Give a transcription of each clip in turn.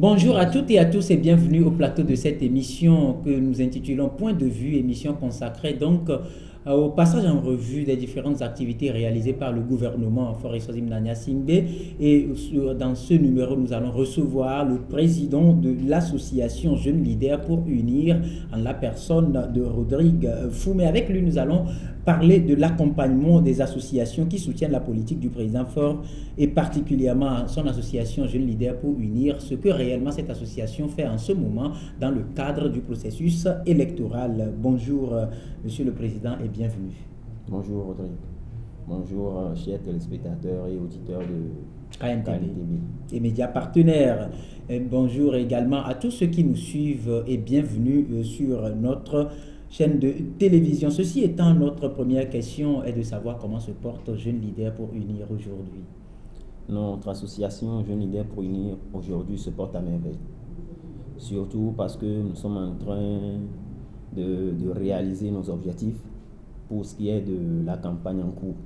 Bonjour à toutes et à tous et bienvenue au plateau de cette émission que nous intitulons Point de vue, émission consacrée au passage en revue des différentes activités réalisées par le gouvernement Faure Gnagna Simbé. Et dans ce numéro, nous allons recevoir le président de l'association Jeunes Leaders pour Unir en la personne de Rodrigue Foumé. Avec lui, nous allons parler de l'accompagnement des associations qui soutiennent la politique du président Faure et particulièrement son association Jeunes Leaders pour Unir, ce que réellement cette association fait en ce moment dans le cadre du processus électoral. Bonjour, Monsieur le Président, et bienvenue. Bonjour Rodrigue. Bonjour chers téléspectateurs et auditeurs de KNTB et médias partenaires. Et bonjour également à tous ceux qui nous suivent et bienvenue sur notre chaîne de télévision. Ceci étant, notre première question est de savoir comment se porte Jeunes Leaders pour Unir aujourd'hui. Notre association Jeunes Leaders pour Unir aujourd'hui se porte à merveille. Surtout parce que nous sommes en train de réaliser nos objectifs pour ce qui est de la campagne en cours.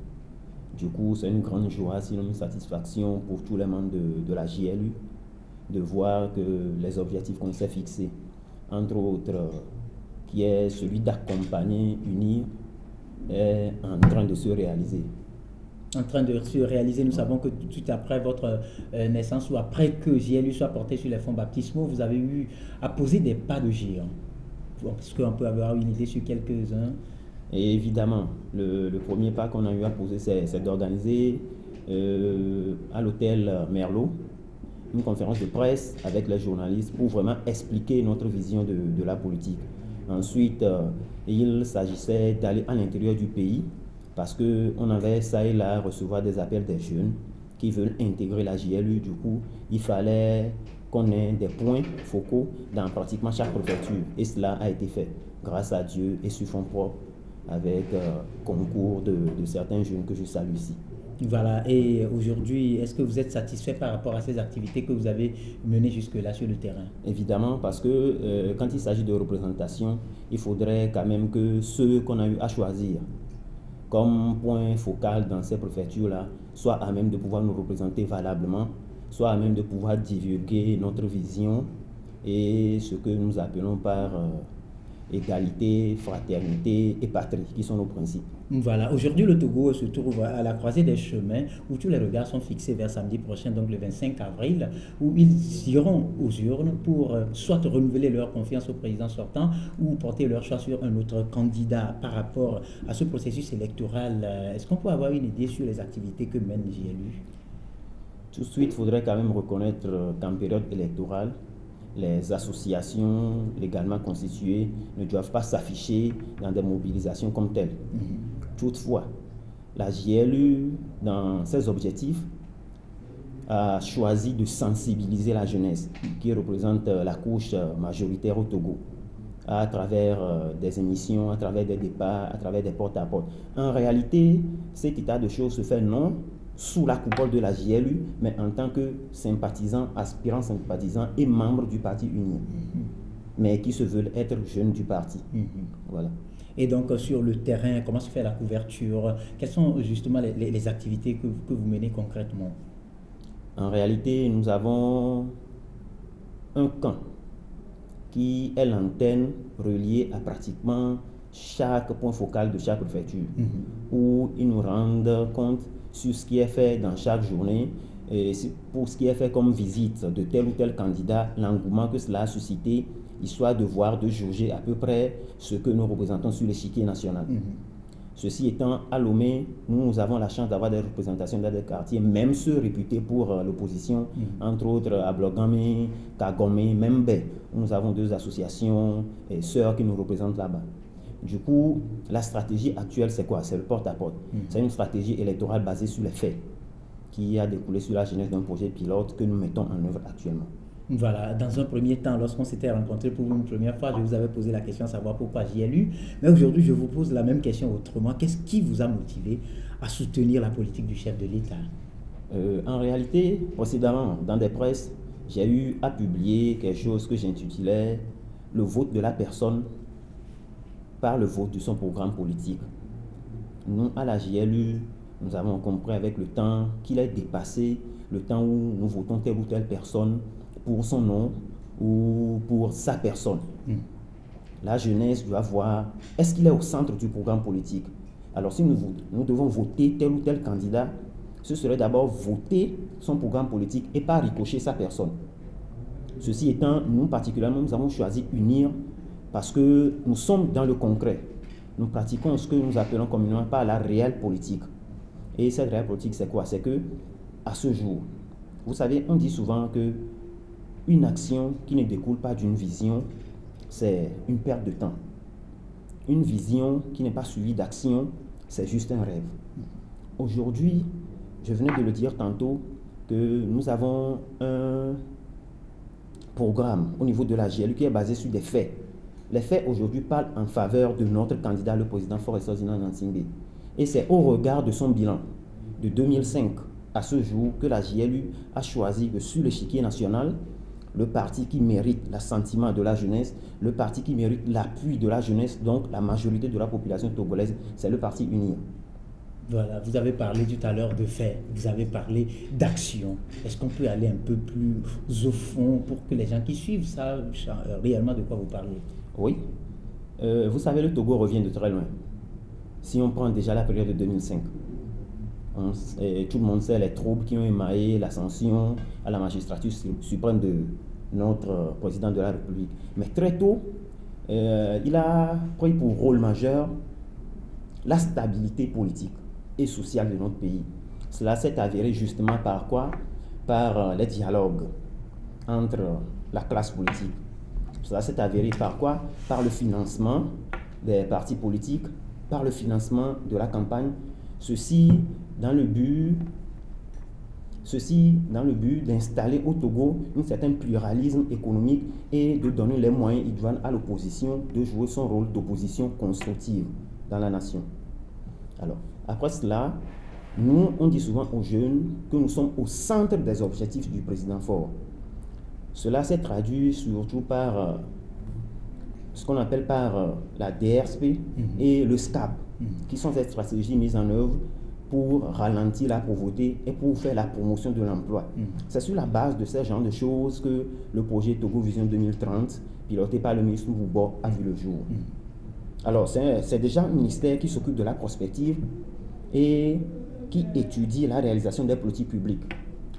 Du coup, c'est une grande joie, sinon une satisfaction pour tous les membres de la JLU de voir que les objectifs qu'on s'est fixés, entre autres, qui est celui d'accompagner, unir, est en train de se réaliser. En train de se réaliser, nous savons que tout de suite après votre naissance ou après que JLU soit porté sur les fonds baptismaux, vous avez eu à poser des pas de géant. Est-ce qu'on peut avoir une idée sur quelques-uns? Et évidemment, le premier pas qu'on a eu à poser, c'est d'organiser à l'hôtel Merlot une conférence de presse avec les journalistes pour vraiment expliquer notre vision de la politique. Ensuite, il s'agissait d'aller à l'intérieur du pays parce qu'on avait ça et là à recevoir des appels des jeunes qui veulent intégrer la JLU. Du coup, il fallait qu'on ait des points focaux dans pratiquement chaque préfecture. Et cela a été fait, grâce à Dieu et sur fonds propres, avec concours de certains jeunes que je salue ici. Voilà, et aujourd'hui, est-ce que vous êtes satisfait par rapport à ces activités que vous avez menées jusque-là sur le terrain? Évidemment, parce que quand il s'agit de représentation, il faudrait quand même que ceux qu'on a eu à choisir comme point focal dans ces préfectures-là soient à même de pouvoir nous représenter valablement, soient à même de pouvoir divulguer notre vision et ce que nous appelons par égalité, fraternité et patrie, qui sont nos principes. Voilà, aujourd'hui le Togo se trouve à la croisée des chemins où tous les regards sont fixés vers samedi prochain, donc le 25 avril, où ils iront aux urnes pour soit renouveler leur confiance au président sortant ou porter leur choix sur un autre candidat par rapport à ce processus électoral. Est-ce qu'on peut avoir une idée sur les activités que mène JLU? Tout de suite, il faudrait quand même reconnaître qu'en période électorale, les associations légalement constituées ne doivent pas s'afficher dans des mobilisations comme telles. Toutefois, la JLU, dans ses objectifs, a choisi de sensibiliser la jeunesse, qui représente la couche majoritaire au Togo, à travers des émissions, à travers des débats, à travers des porte-à-porte. En réalité, cet état de choses se fait non sous la coupole de la JLU, mais en tant que sympathisant, aspirant sympathisant et membre du parti uni, mais qui se veulent être jeunes du parti. Voilà. Et donc sur le terrain, comment se fait la couverture? Quelles sont justement les activités que vous menez concrètement? En réalité, nous avons un camp qui est l'antenne reliée à pratiquement chaque point focal de chaque préfecture, où ils nous rendent compte sur ce qui est fait dans chaque journée, et pour ce qui est fait comme visite de tel ou tel candidat, l'engouement que cela a suscité, histoire de voir, de jauger à peu près ce que nous représentons sur l'échiquier national. Ceci étant, à Lomé, nous avons la chance d'avoir des représentations dans des quartiers, même ceux réputés pour l'opposition, entre autres à Blogame, Kagome, Membe. Nous avons deux associations et sœurs qui nous représentent là-bas. Du coup, la stratégie actuelle, c'est quoi? C'est le porte-à-porte. C'est une stratégie électorale basée sur les faits, qui a découlé sur la genèse d'un projet pilote que nous mettons en œuvre actuellement. Voilà, dans un premier temps, lorsqu'on s'était rencontrés pour une première fois, je vous avais posé la question à savoir pourquoi JLU. Mais aujourd'hui, je vous pose la même question autrement. Qu'est-ce qui vous a motivé à soutenir la politique du chef de l'État? En réalité, précédemment, dans des presses, j'ai eu à publier quelque chose que j'intitulais « Le vote de la personne par le vote de son programme politique ». Nous, à la JLU, nous avons compris avec le temps qu'il est dépassé le temps où nous votons telle ou telle personne pour son nom ou pour sa personne. La jeunesse doit voir, est-ce qu'il est au centre du programme politique? Alors si nous devons voter tel ou tel candidat, ce serait d'abord voter son programme politique et pas ricocher sa personne. Ceci étant, nous particulièrement, nous avons choisi unir parce que nous sommes dans le concret. Nous pratiquons ce que nous appelons communément par la réelle politique. Et cette réelle politique, c'est quoi? C'est que, à ce jour, vous savez, on dit souvent que une action qui ne découle pas d'une vision, c'est une perte de temps. Une vision qui n'est pas suivie d'action, c'est juste un rêve. Aujourd'hui, je venais de le dire tantôt, que nous avons un programme au niveau de la GLU qui est basé sur des faits. Les faits aujourd'hui parlent en faveur de notre candidat, le président Faure Sozina Nsingbe. Et c'est au regard de son bilan de 2005 à ce jour que la GLU a choisi que sur l'échiquier national, le parti qui mérite l'assentiment de la jeunesse, le parti qui mérite l'appui de la jeunesse, donc la majorité de la population togolaise, c'est le parti UNIR. Voilà, vous avez parlé tout à l'heure de faits, vous avez parlé d'action. Est-ce qu'on peut aller un peu plus au fond pour que les gens qui suivent savent réellement de quoi vous parlez? Oui. Vous savez, le Togo revient de très loin. Si on prend déjà la période de 2005, tout le monde sait les troubles qui ont émaillé l'ascension à la magistrature suprême de notre président de la République. Mais très tôt, il a pris pour rôle majeur la stabilité politique et sociale de notre pays. Cela s'est avéré justement par quoi? Par les dialogues entre la classe politique. Cela s'est avéré par quoi? Par le financement des partis politiques, par le financement de la campagne. Ceci dans le but d'installer au Togo un certain pluralisme économique et de donner les moyens idoines à l'opposition de jouer son rôle d'opposition constructive dans la nation. Alors, après cela, nous, on dit souvent aux jeunes que nous sommes au centre des objectifs du président Faure. Cela s'est traduit surtout par ce qu'on appelle par la DRSP et le SCAP, qui sont ces stratégies mises en œuvre pour ralentir la pauvreté et pour faire la promotion de l'emploi. C'est sur la base de ce genre de choses que le projet Togo Vision 2030, piloté par le ministre Moubo, a vu le jour. Alors, c'est déjà un ministère qui s'occupe de la prospective et qui étudie la réalisation des politiques publiques,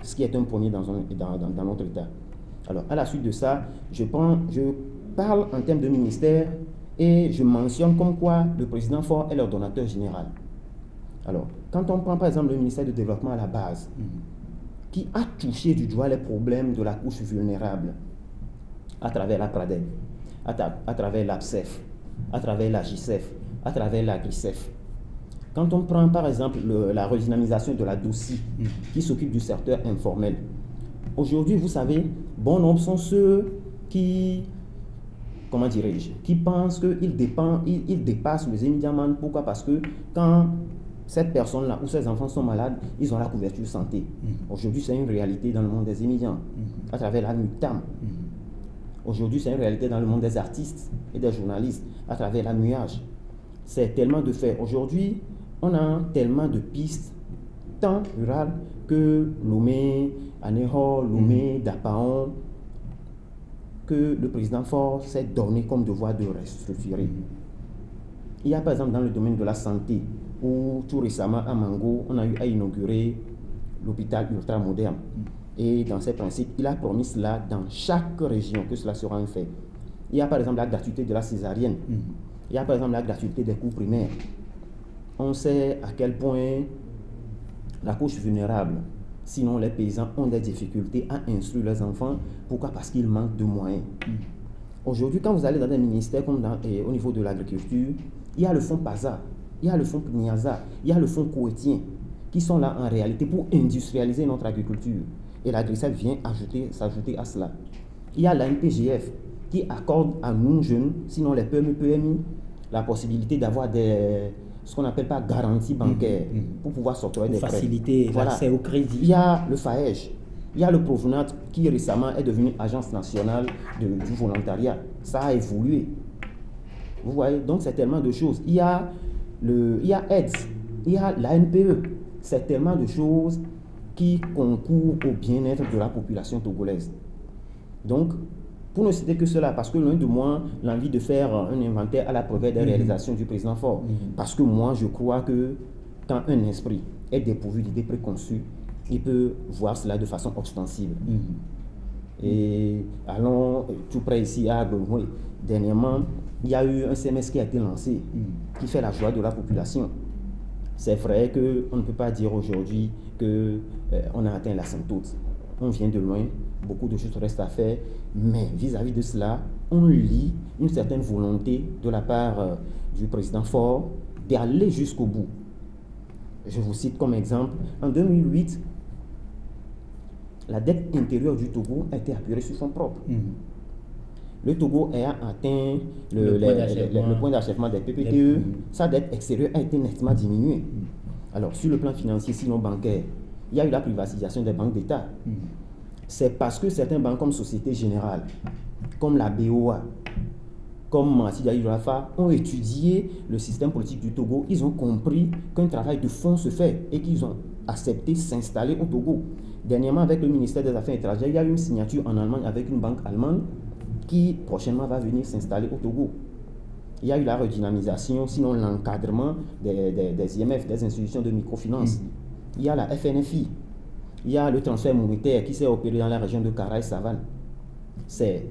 ce qui est un premier dans notre État. Alors, à la suite de ça, je parle en termes de ministère et je mentionne comme quoi le président Faure est l'ordonnateur général. Alors, quand on prend par exemple le ministère du Développement à la base, qui a touché du doigt les problèmes de la couche vulnérable à travers la PRADEB, à travers l'APSEF, à travers la JCEF, à travers la GRICEF. Quand on prend par exemple la redynamisation de la DOCI, qui s'occupe du secteur informel, aujourd'hui, vous savez, bon nombre sont ceux qui, comment dirais-je, qui pensent qu'ils dépassent les Émidiamans. Pourquoi? Parce que quand cette personne-là ou ces enfants sont malades, ils ont la couverture santé. Aujourd'hui, c'est une réalité dans le monde des Émidians, à travers la MUTAM. Aujourd'hui, c'est une réalité dans le monde des artistes et des journalistes, à travers la MUAGE. C'est tellement de faits. Aujourd'hui, on a tellement de pistes, tant rurales que Lomé, Aného, Lomé, Dapaon, que le président Faure s'est donné comme devoir de restructurer. Il y a par exemple dans le domaine de la santé, où tout récemment à Mango, on a eu à inaugurer l'hôpital ultramoderne. Et dans ces principes, il a promis cela dans chaque région, que cela sera un fait. Il y a par exemple la gratuité de la césarienne. Il y a par exemple la gratuité des cours primaires. On sait à quel point la couche vulnérable, sinon les paysans ont des difficultés à instruire leurs enfants. Pourquoi? Parce qu'ils manquent de moyens. Aujourd'hui, quand vous allez dans des ministères comme au niveau de l'agriculture, il y a le fonds PASA, il y a le fonds Pniaza, il y a le fonds Coétien, qui sont là en réalité pour industrialiser notre agriculture. Et la GRICEF vient s'ajouter à cela. Il y a l'ANPGF qui accorde à nous jeunes, sinon les PME, PMI, la possibilité d'avoir ce qu'on appelle pas garantie bancaire pour pouvoir sortir des prêts. Faciliter l'accès au crédit. Il y a le FAEJ, il y a le Provenat qui récemment est devenu agence nationale du volontariat. Ça a évolué. Vous voyez, donc c'est tellement de choses. Il y a AIDS, il y a l'ANPE. C'est tellement de choses qui concourent au bien-être de la population togolaise. Donc, pour ne citer que cela, parce que loin de moi, l'envie de faire un inventaire à la progrès des réalisations du président Faure. Parce que moi, je crois que quand un esprit est dépourvu d'idées préconçues, il peut voir cela de façon ostensible. Et allons tout près ici à Agbongoy. Dernièrement, il y a eu un CMS qui a été lancé, qui fait la joie de la population. C'est vrai qu'on ne peut pas dire aujourd'hui qu'on a atteint l'asymptote. On vient de loin, beaucoup de choses restent à faire, mais vis-à-vis de cela, on lit une certaine volonté de la part du président Faure d'aller jusqu'au bout. Je vous cite comme exemple, en 2008, la dette intérieure du Togo a été apurée sur fonds propres. Le Togo a atteint le point d'achèvement des PPTE. Sa dette extérieure a été nettement diminuée. Alors, sur le plan financier, sinon bancaire, il y a eu la privatisation des banques d'État. C'est parce que certains banques comme Société Générale, comme la BOA, comme Massida Rafa, ont étudié le système politique du Togo. Ils ont compris qu'un travail de fond se fait et qu'ils ont accepté s'installer au Togo. Dernièrement, avec le ministère des Affaires étrangères, il y a eu une signature en Allemagne avec une banque allemande qui prochainement va venir s'installer au Togo. Il y a eu la redynamisation, sinon l'encadrement des IMF, des institutions de microfinance. Il y a la FNFI. Il y a le transfert monétaire qui s'est opéré dans la région de Kara-Savane. C'est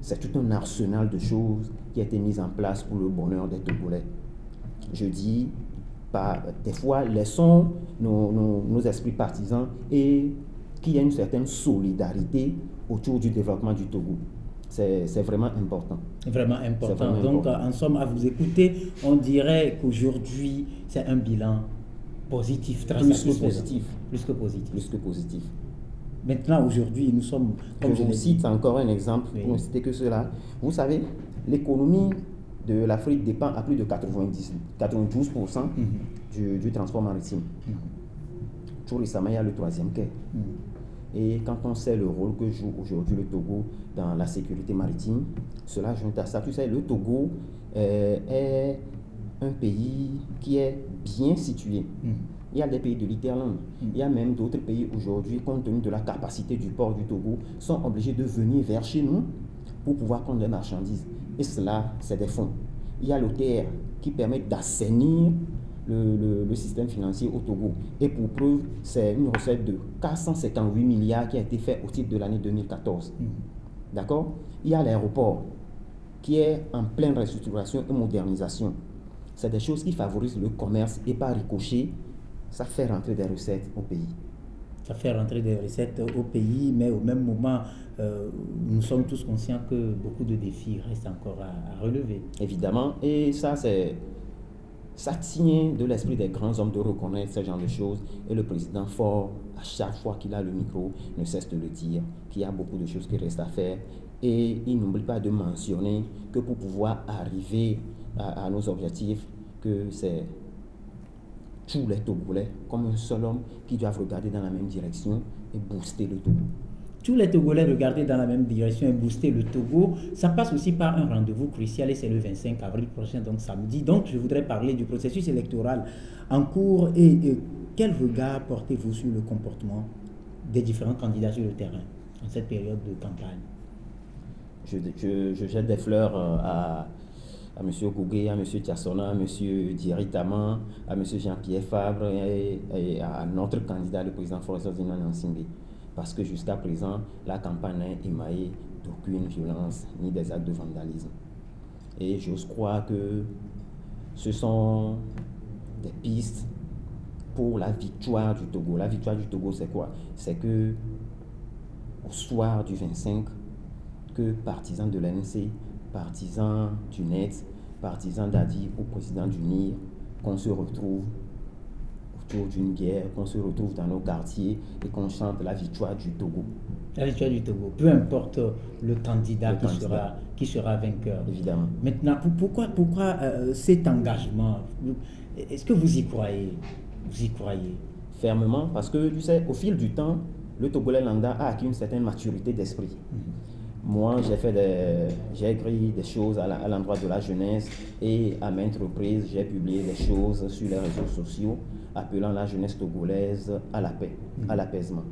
tout un arsenal de choses qui a été mis en place pour le bonheur des Togolais. Je dis, des fois, laissons nos esprits partisans et qu'il y ait une certaine solidarité autour du développement du Togo. C'est vraiment important. Vraiment important. Donc, en somme, à vous écouter, on dirait qu'aujourd'hui, c'est un bilan positif, très satisfaisant. Plus que positif. Maintenant, aujourd'hui, nous sommes... Je vous cite encore un exemple, pour ne citer que cela. Vous savez, l'économie de l'Afrique dépend à plus de 92% du transport maritime. Tout récemment, il y a le 3e quai. Et quand on sait le rôle que joue aujourd'hui le Togo dans la sécurité maritime, cela joint à ça. Tu sais, le Togo est un pays qui est bien situé. Il y a des pays de l'Interland. Il y a même d'autres pays aujourd'hui, compte tenu de la capacité du port du Togo, sont obligés de venir vers chez nous pour pouvoir prendre des marchandises. Et cela, c'est des fonds. Il y a l'OTR qui permet d'assainir le système financier au Togo. Et pour preuve, c'est une recette de 458 milliards qui a été faite au titre de l'année 2014. D'accord? Il y a l'aéroport qui est en pleine restructuration et modernisation. C'est des choses qui favorisent le commerce et par ricochet, ça fait rentrer des recettes au pays. Ça fait rentrer des recettes au pays, mais au même moment, nous sommes tous conscients que beaucoup de défis restent encore à relever. Évidemment, et ça tient de l'esprit des grands hommes de reconnaître ce genre de choses. Et le président Faure, à chaque fois qu'il a le micro, ne cesse de le dire, qu'il y a beaucoup de choses qui restent à faire. Et il n'oublie pas de mentionner que pour pouvoir arriver à nos objectifs, que c'est tous les Togolais, comme un seul homme, qui doivent regarder dans la même direction et booster le Togo. Tous les Togolais regarder dans la même direction et booster le Togo, ça passe aussi par un rendez-vous crucial et c'est le 25 avril prochain, donc samedi. Donc je voudrais parler du processus électoral en cours et quel regard portez-vous sur le comportement des différents candidats sur le terrain en cette période de campagne? Je jette des fleurs à M. Kougué, à M. Tiassona, à M. Thierry Taman, à M. Jean-Pierre Fabre et à notre candidat, le président Forest Zinan Nsingbe. Parce que jusqu'à présent, la campagne n'est émaillée d'aucune violence ni des actes de vandalisme. Et j'ose croire que ce sont des pistes pour la victoire du Togo. La victoire du Togo, c'est quoi? C'est que au soir du 25, que partisans de l'ANC, partisans du NET, partisans d'Adi ou président du NIR, qu'on se retrouve autour d'une guerre, qu'on se retrouve dans nos quartiers et qu'on chante la victoire du Togo. La victoire du Togo, peu importe le candidat qui sera vainqueur. Évidemment. Maintenant, pourquoi cet engagement? Est-ce que vous y croyez? Vous y croyez? Fermement, parce que tu sais, au fil du temps, le Togolais lambda a acquis une certaine maturité d'esprit. Moi, j'ai écrit des choses à l'endroit de la jeunesse et à maintes reprises, j'ai publié des choses sur les réseaux sociaux appelant la jeunesse togolaise à la paix, à l'apaisement.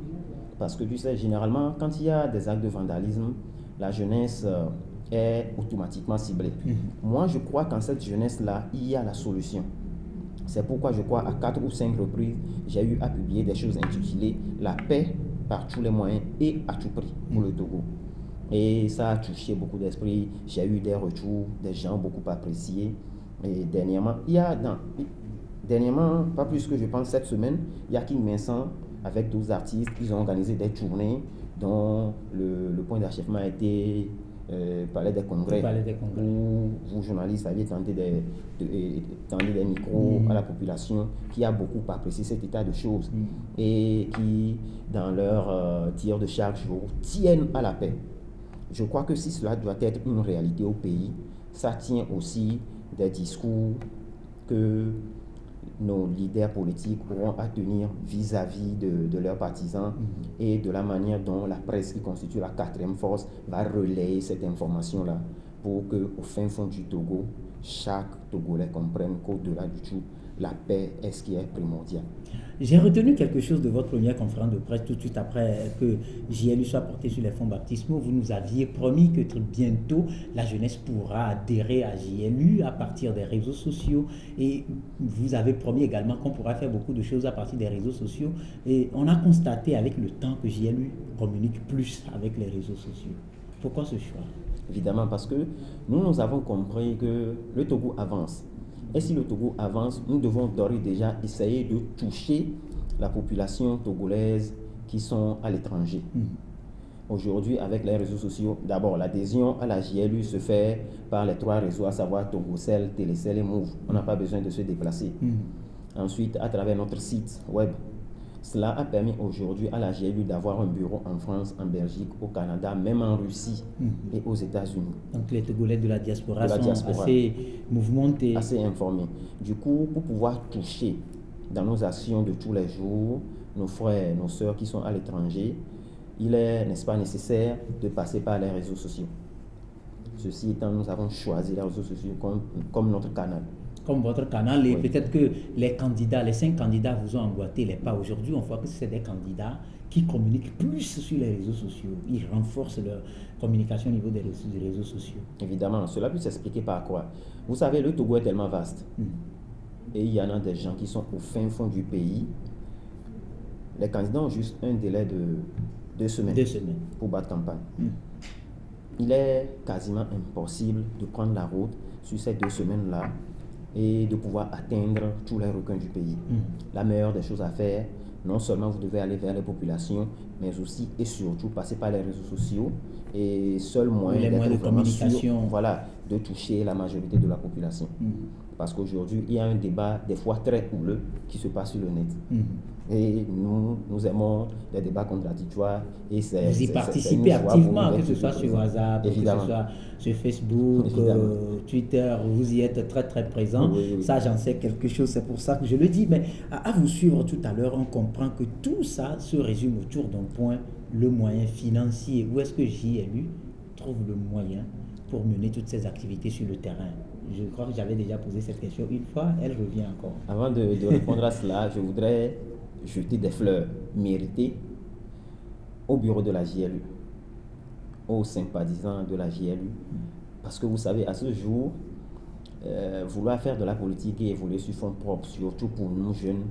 Parce que tu sais, généralement, quand il y a des actes de vandalisme, la jeunesse est automatiquement ciblée. Moi, je crois qu'en cette jeunesse-là, il y a la solution. C'est pourquoi je crois à 4 ou 5 reprises, j'ai eu à publier des choses intitulées La paix par tous les moyens et à tout prix pour le Togo. Et ça a touché beaucoup d'esprits. J'ai eu des retours, des gens beaucoup appréciés. Et dernièrement, pas plus que je pense cette semaine, il y a King Vincent avec 12 artistes. Ils ont organisé des tournées dont le point d'achèvement a été Palais des Congrès, où vous, journalistes, aviez tendu des micros à la population qui a beaucoup apprécié cet état de choses et qui, dans leur tir de chaque jour, tiennent à la paix. Je crois que si cela doit être une réalité au pays, ça tient aussi des discours que nos leaders politiques auront à tenir vis-à-vis de leurs partisans et de la manière dont la presse, qui constitue la 4e force, va relayer cette information-là pour qu'au fin fond du Togo, chaque Togolais comprenne qu'au-delà du tout, la paix est ce qui est primordial. J'ai retenu quelque chose de votre première conférence de presse tout de suite après que JLU soit porté sur les fonds baptismaux. Vous nous aviez promis que très bientôt la jeunesse pourra adhérer à JLU à partir des réseaux sociaux, et vous avez promis également qu'on pourra faire beaucoup de choses à partir des réseaux sociaux, et on a constaté avec le temps que JLU communique plus avec les réseaux sociaux. Pourquoi ce choix? Évidemment parce que nous avons compris que le Togo avance. Et si le Togo avance, nous devons d'ores et déjà essayer de toucher la population togolaise qui sont à l'étranger. Aujourd'hui, avec les réseaux sociaux, d'abord, l'adhésion à la JLU se fait par les 3 réseaux, à savoir Togocel, Télécel et Move. On n'a pas besoin de se déplacer. Ensuite, à travers notre site web, cela a permis aujourd'hui à la JLU d'avoir un bureau en France, en Belgique, au Canada, même en Russie et aux États-Unis. Donc les Togolais de la diaspora sont assez mouvementés. Assez informés. Du coup, pour pouvoir toucher dans nos actions de tous les jours nos frères, nos sœurs qui sont à l'étranger, il est, n'est-ce pas, nécessaire de passer par les réseaux sociaux. Ceci étant, nous avons choisi les réseaux sociaux comme notre canal. Comme votre canal, et peut-être que les 5 candidats vous ont emboîté les pas. Aujourd'hui, on voit que c'est des candidats qui communiquent plus sur les réseaux sociaux. Ils renforcent leur communication au niveau des réseaux sociaux. Évidemment, cela peut s'expliquer par quoi? Vous savez, le Togo est tellement vaste. Et il y en a des gens qui sont au fin fond du pays. Les candidats ont juste un délai de 2 semaines pour battre campagne. Il est quasiment impossible de prendre la route sur ces 2 semaines-là et de pouvoir atteindre tous les recoins du pays. La meilleure des choses à faire, non seulement vous devez aller vers les populations, mais aussi et surtout passer par les réseaux sociaux, et seul moyen de communication, de toucher la majorité de la population. Parce qu'aujourd'hui, il y a un débat des fois très houleux qui se passe sur le net. Et nous aimons les débats contradictoires. Et vous y participez activement, que ce soit sur WhatsApp, que ce soit sur Facebook, Twitter, vous y êtes très très présent. Ça, j'en sais quelque chose, c'est pour ça que je le dis. Mais à vous suivre tout à l'heure, on comprend que tout ça se résume autour d'un point, le moyen financier. Où est-ce que JLU trouve le moyen pour mener toutes ces activités sur le terrain? Je crois que j'avais déjà posé cette question une fois, elle revient encore. Avant de répondre à cela, je voudrais jeter des fleurs méritées au bureau de la JLU, aux sympathisants de la JLU, parce que vous savez, à ce jour, vouloir faire de la politique et évoluer sur fonds propres, surtout pour nous jeunes,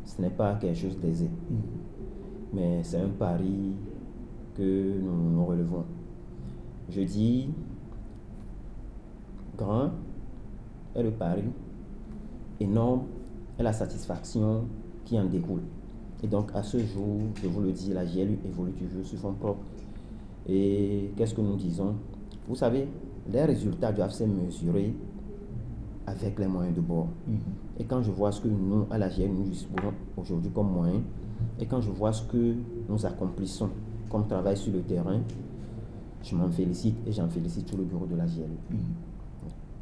ce n'est pas quelque chose d'aisé. Mais c'est un pari que nous relevons. Je dis, grand est le pari, énorme est la satisfaction qui en découle. Et donc, à ce jour, je vous le dis, la JLU évolue toujours sur fonds propres. Et qu'est-ce que nous disons? Vous savez, les résultats doivent se mesurer avec les moyens de bord. Et quand je vois ce que nous, à la JLU, nous disposons aujourd'hui comme moyens, et quand je vois ce que nous accomplissons comme travail sur le terrain, je m'en félicite et j'en félicite tout le bureau de la JLU.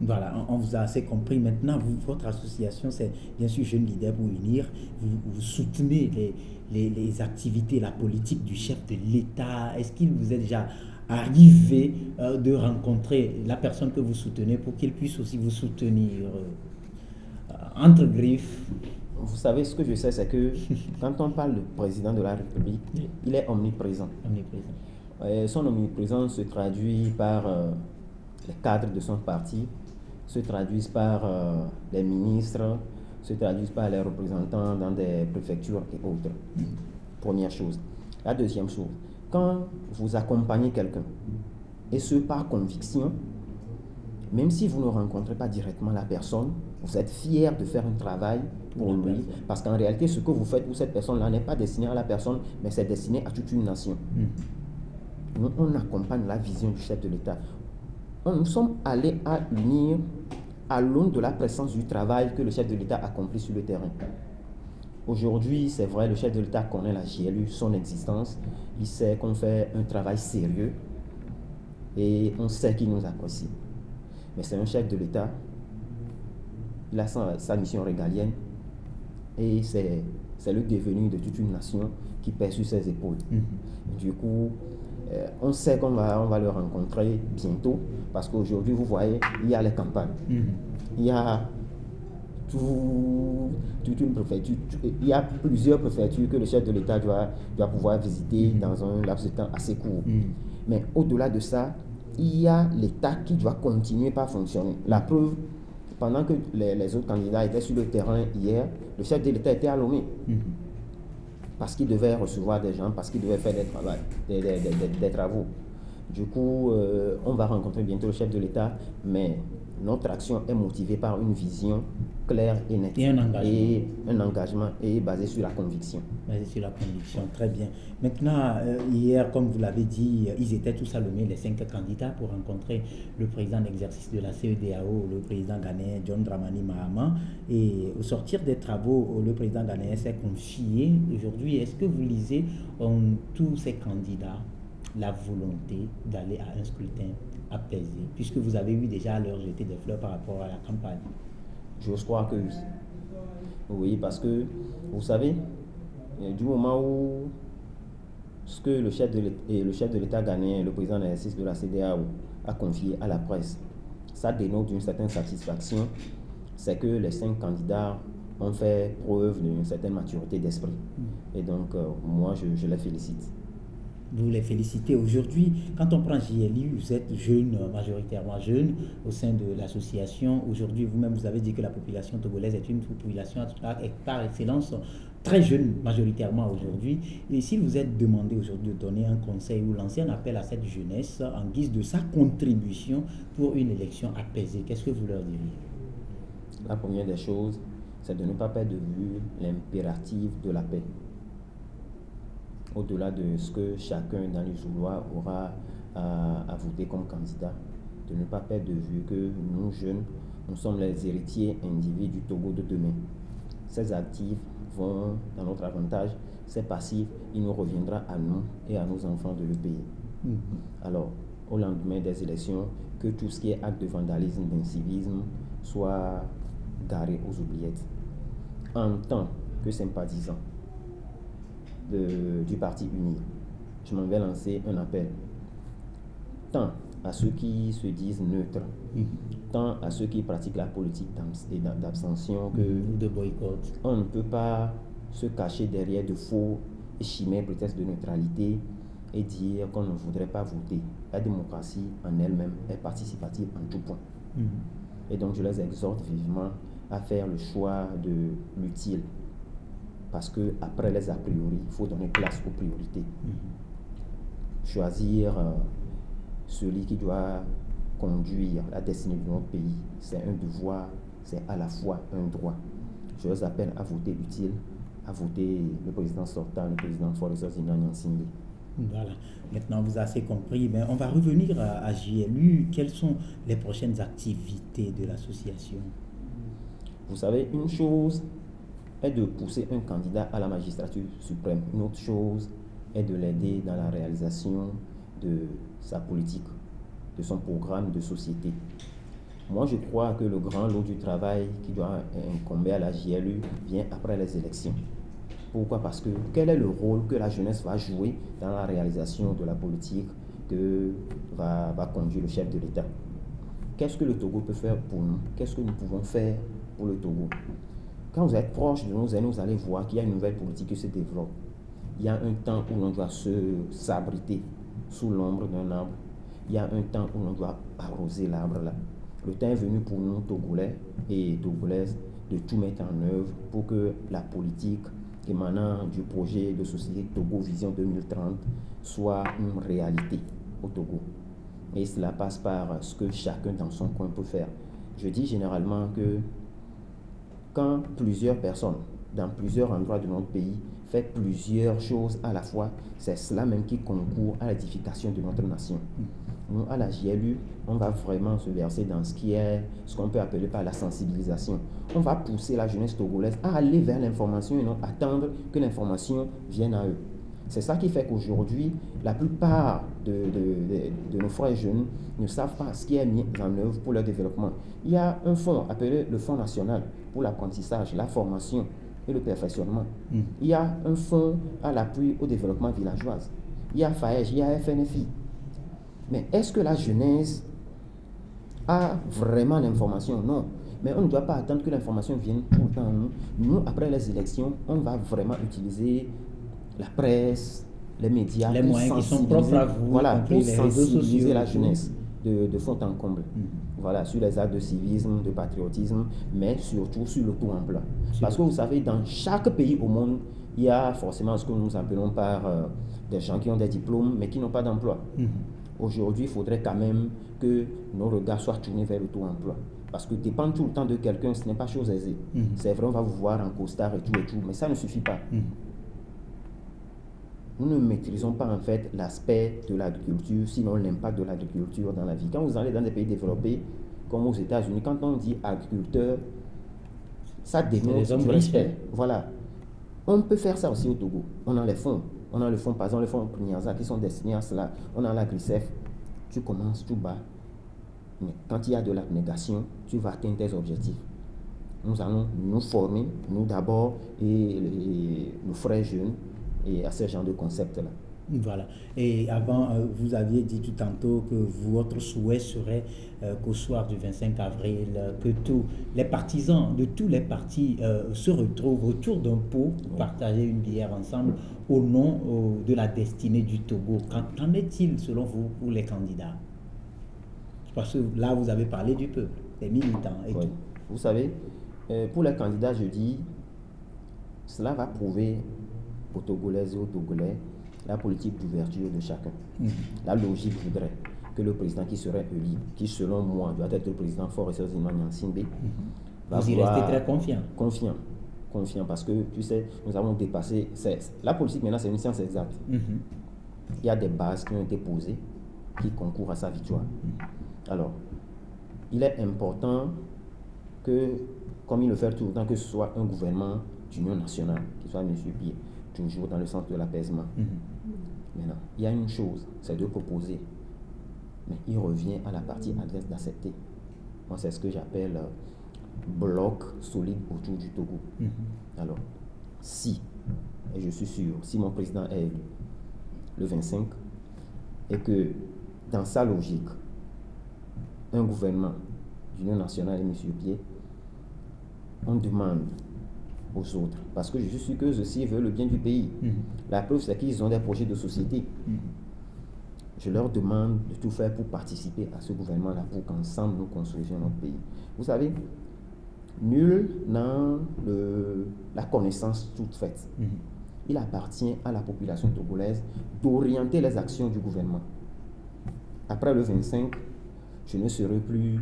Voilà, on vous a assez compris. Maintenant, votre association, c'est bien sûr Jeunes Leaders pour Unir. Vous soutenez les activités, la politique du chef de l'État. Est-ce qu'il vous est déjà arrivé de rencontrer la personne que vous soutenez pour qu'il puisse aussi vous soutenir entre griffes? Vous savez, ce que je sais, c'est que quand on parle du président de la République, il est omniprésent. Son omniprésence se traduit par les cadres de son parti, se traduisent par les ministres, se traduisent par les représentants dans des préfectures et autres. Première chose. La deuxième chose, quand vous accompagnez quelqu'un, et ce par conviction, même si vous ne rencontrez pas directement la personne, vous êtes fier de faire un travail pour lui, parce qu'en réalité, ce que vous faites pour cette personne-là n'est pas destiné à la personne, mais c'est destiné à toute une nation. Nous, on accompagne la vision du chef de l'État. Nous sommes allés à l'unir à l'aune de la présence du travail que le chef de l'État accomplit sur le terrain. Aujourd'hui, c'est vrai, le chef de l'État connaît la JLU, son existence, il sait qu'on fait un travail sérieux et on sait qu'il nous apprécie. Mais c'est un chef de l'État, il a sa mission régalienne et c'est le devenir de toute une nation qui pèse sur ses épaules. Du coup, on sait qu'on va le rencontrer bientôt parce qu'aujourd'hui, vous voyez, il y a les campagnes. Il y a toute une préfecture, il y a plusieurs préfectures que le chef de l'État doit pouvoir visiter dans un laps de temps assez court. Mais au-delà de ça, il y a l'État qui doit continuer par fonctionner. La preuve, pendant que les autres candidats étaient sur le terrain hier, le chef de l'État était à Lomé. Parce qu'il devait recevoir des gens, parce qu'il devait faire des travaux. Du coup, on va rencontrer bientôt le chef de l'État, mais notre action est motivée par une vision claire et nette. Et un engagement. Et un engagement est basé sur la conviction. Basé sur la conviction, très bien. Maintenant, hier, comme vous l'avez dit, ils étaient tous à Lomé, les 5 candidats, pour rencontrer le président d'exercice de la CEDEAO, le président ghanéen John Dramani Mahama. Et au sortir des travaux, le président ghanéen s'est confié. Aujourd'hui, est-ce que vous lisez en tous ces candidats la volonté d'aller à un scrutin apaisé, puisque vous avez eu déjà à leur jeter des fleurs par rapport à la campagne? J'ose croire que oui. Oui, parce que, vous savez, du moment où ce que le chef de l'État ghanéen, le président d'exercice de la CEDEAO, a confié à la presse, ça dénote d'une certaine satisfaction, c'est que les 5 candidats ont fait preuve d'une certaine maturité d'esprit. Et donc, moi, je les félicite. Vous les félicitez. Aujourd'hui, quand on prend JLU, vous êtes jeune, majoritairement jeune, au sein de l'association. Aujourd'hui, vous-même, vous avez dit que la population togolaise est une population par excellence très jeune, majoritairement aujourd'hui. Et s'il vous êtes demandé aujourd'hui de donner un conseil ou lancer un appel à cette jeunesse en guise de sa contribution pour une élection apaisée, qu'est-ce que vous leur diriez? La première des choses, c'est de ne pas perdre de vue l'impératif de la paix. Au-delà de ce que chacun dans les Zoulois aura à voter comme candidat, de ne pas perdre de vue que nous, jeunes, nous sommes les héritiers individus du Togo de demain. Ces actifs vont dans notre avantage, ces passifs, il nous reviendra à nous et à nos enfants de le payer. Alors, au lendemain des élections, que tout ce qui est acte de vandalisme, d'incivisme soit garé aux oubliettes. En tant que sympathisant du parti uni, je m'en vais lancer un appel tant à ceux qui se disent neutres, tant à ceux qui pratiquent la politique d'abstention que de boycott. On ne peut pas se cacher derrière de faux et chimères prétextes de neutralité et dire qu'on ne voudrait pas voter. La démocratie en elle-même est participative en tout point. Et donc je les exhorte vivement à faire le choix de l'utile. Parce que après les a priori, il faut donner place aux priorités. Choisir celui qui doit conduire la destinée de notre pays, c'est un devoir, c'est à la fois un droit. Je les appelle à voter utile, à voter le président sortant, le président Faure-Sozina Nyansingbe. Voilà, maintenant vous avez assez compris, mais on va revenir à JLU. Quelles sont les prochaines activités de l'association? Vous savez, une chose est de pousser un candidat à la magistrature suprême. Une autre chose est de l'aider dans la réalisation de sa politique, de son programme de société. Moi, je crois que le grand lot du travail qui doit incomber à la JLU vient après les élections. Pourquoi? Parce que quel est le rôle que la jeunesse va jouer dans la réalisation de la politique que va conduire le chef de l'État? Qu'est-ce que le Togo peut faire pour nous? Qu'est-ce que nous pouvons faire pour le Togo? Quand vous êtes proche de nos aînés, vous allez voir qu'il y a une nouvelle politique qui se développe. Il y a un temps où l'on doit s'abriter sous l'ombre d'un arbre, il y a un temps où on doit arroser l'arbre là. Le temps est venu pour nous, Togolais et Togolaises, de tout mettre en œuvre pour que la politique émanant du projet de société Togo Vision 2030 soit une réalité au Togo. Et cela passe par ce que chacun dans son coin peut faire. Je dis généralement que quand plusieurs personnes dans plusieurs endroits de notre pays fait plusieurs choses à la fois, c'est cela même qui concourt à l'édification de notre nation. Nous, à la JLU, on va vraiment se verser dans ce qu'on peut appeler par la sensibilisation. On va pousser la jeunesse togolaise à aller vers l'information et non attendre que l'information vienne à eux. C'est ça qui fait qu'aujourd'hui, la plupart de nos frères jeunes ne savent pas ce qui est mis en œuvre pour leur développement. Il y a un fonds appelé le Fonds national pour l'apprentissage, la formation et le perfectionnement. Il y a un fonds à l'appui au développement villageois. Il y a FAEJ, il y a FNFI. Mais est-ce que la jeunesse a vraiment l'information? Non. Mais on ne doit pas attendre que l'information vienne tout le temps. Nous, après les élections, on va vraiment utiliser la presse, les médias, les moyens qui sont propres à vous, voilà, pour sensibiliser sociaux, la jeunesse de fond en comble. Voilà, sur les actes de civisme, de patriotisme, mais surtout sur l'auto-emploi. Parce que vous savez, dans chaque pays au monde, il y a forcément ce que nous appelons par des gens qui ont des diplômes, mais qui n'ont pas d'emploi. Aujourd'hui, il faudrait quand même que nos regards soient tournés vers l'auto-emploi. Parce que dépendre tout le temps de quelqu'un, ce n'est pas chose aisée. C'est vrai, on va vous voir en costard et tout, mais ça ne suffit pas. Nous ne maîtrisons pas en fait l'aspect de l'agriculture, sinon l'impact de l'agriculture dans la vie. Quand vous allez dans des pays développés, comme aux États-Unis, quand on dit agriculteur, ça démontre du respect. Voilà. On peut faire ça aussi au Togo. On a les fonds. On a le fonds, par exemple, les fonds Prignaza qui sont destinés à cela. On a l'Agri-CEF. Tu commences tout bas. Mais quand il y a de l'abnégation, tu vas atteindre tes objectifs. Nous allons nous former, nous d'abord, et nos frères jeunes, et à ce genre de concept-là. Voilà. Et avant, vous aviez dit tout tantôt que votre souhait serait qu'au soir du 25 avril, que tous les partisans de tous les partis se retrouvent autour d'un pot pour partager une bière ensemble au nom de la destinée du Togo. Qu'en est-il selon vous pour les candidats? Parce que là, vous avez parlé du peuple, des militants et tout. Vous savez, pour les candidats, je dis, cela va prouver aux Togolaises et aux Togolais la politique d'ouverture de chacun. La logique voudrait que le président qui serait élu, qui selon moi doit être le président Faure Gnassingbé, vous y restez très confiant. Confiant parce que, tu sais, nous avons dépassé... La politique maintenant, c'est une science exacte. Il y a des bases qui ont été posées qui concourent à sa victoire. Alors, il est important que, comme il le fait tout le temps, que ce soit un gouvernement d'union nationale, qui soit M. Pied, toujours dans le sens de l'apaisement. Maintenant, il y a une chose, c'est de proposer. Mais il revient à la partie adverse d'accepter. Moi, c'est ce que j'appelle bloc solide autour du Togo. Alors, si, et je suis sûr, si mon président est élu le 25, et que dans sa logique, un gouvernement d'union nationale et M. Pied, on demande aux autres, parce que je suis sûr qu'eux aussi veulent le bien du pays. La preuve, c'est qu'ils ont des projets de société. Je leur demande de tout faire pour participer à ce gouvernement-là, pour qu'ensemble nous construisions notre pays. Vous savez, nul n'a la connaissance toute faite. Il appartient à la population togolaise d'orienter les actions du gouvernement. Après le 25, je ne serai plus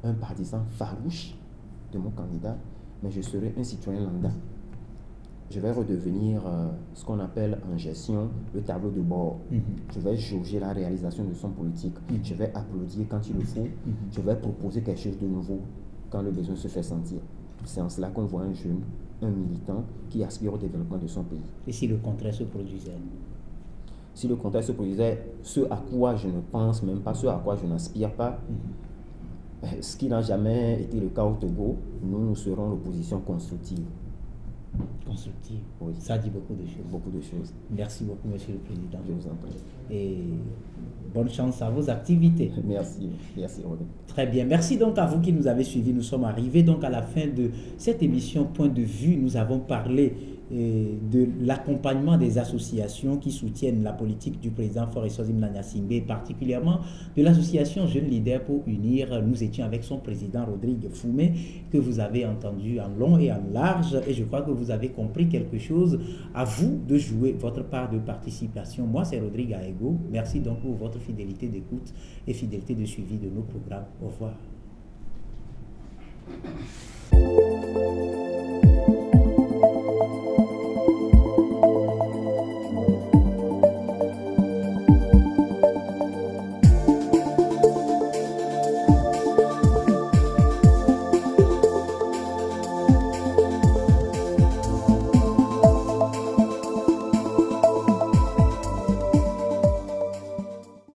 un partisan farouche de mon candidat, mais je serai un citoyen lambda. Je vais redevenir ce qu'on appelle en gestion le tableau de bord. Je vais jauger la réalisation de son politique. Je vais applaudir quand il le faut. Je vais proposer quelque chose de nouveau quand le besoin se fait sentir. C'est en cela qu'on voit un jeune, un militant qui aspire au développement de son pays. Et si le contraire se produisait? Si le contraire se produisait, ce à quoi je ne pense même pas, ce à quoi je n'aspire pas, ce qui n'a jamais été le cas au Togo, nous serons l'opposition constructive. Constructive. Oui. Ça dit beaucoup de choses. Beaucoup de choses. Merci beaucoup, Monsieur le Président. Je vous en prie. Et bonne chance à vos activités. Merci. Merci, Robin. Très bien. Merci donc à vous qui nous avez suivis. Nous sommes arrivés donc à la fin de cette émission Point de vue. Nous avons parlé de l'accompagnement des associations qui soutiennent la politique du président Faure-Essozim Nanyasingbe, particulièrement de l'association Jeunes Leaders pour Unir. Nous étions avec son président Rodrigue Foumé, que vous avez entendu en long et en large, et je crois que vous avez compris quelque chose. À vous de jouer votre part de participation. Moi, c'est Rodrigue Aego. Merci donc pour votre fidélité d'écoute et fidélité de suivi de nos programmes. Au revoir.